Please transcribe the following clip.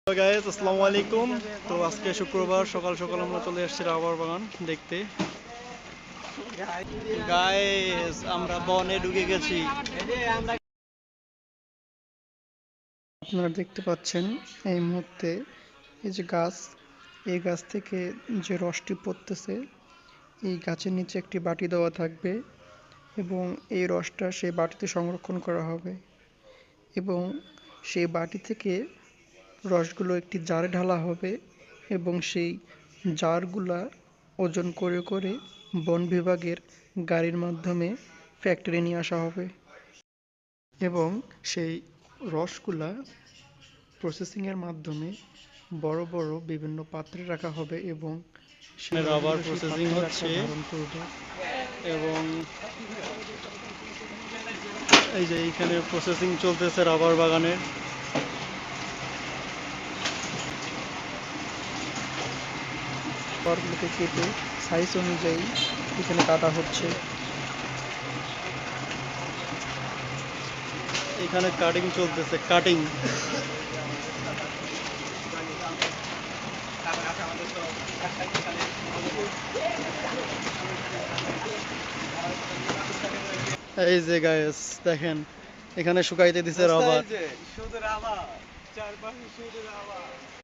Hello guys, আসসালামু আলাইকুম। তো আজকে শুক্রবার সকাল সকাল আমরা চলে এসেছি রাবার বাগান দেখতে। গাইস, আমরা বনে ঢুকে গেছি। আপনারা দেখতে পাচ্ছেন এই মুহূর্তে এই যে গাছ, এই গাছ থেকে যে রসটি পড়তেছে, এই গাছের নিচে একটি বাটি দেওয়া থাকবে এবং এই রসটা সেই বাটিতে সংরক্ষণ করা হবে এবং সেই বাটি থেকে রসগুলো একটি জারে ঢালা হবে এবং সেই জারগুলা ওজন করে করে বন বিভাগের গাড়ির মাধ্যমে ফ্যাক্টরি নিয়ে আসা হবে এবং সেই রসগুলা প্রসেসিংয়ের মাধ্যমে বড় বড় বিভিন্ন পাত্রে রাখা হবে এবং সেই রাবার প্রসেসিং হচ্ছে এবং এই যে এইখানে প্রসেসিং চলতেছে রাবার বাগানের। রাবারগুলোকে কেটে সাইজ অনুযায়ী এখানে কাটা হচ্ছে। এখানে কাটিং চলতেছে, কাটিং। এই যে গাইস দেখেন, এখানে শুকাইতে দিছে রাবার।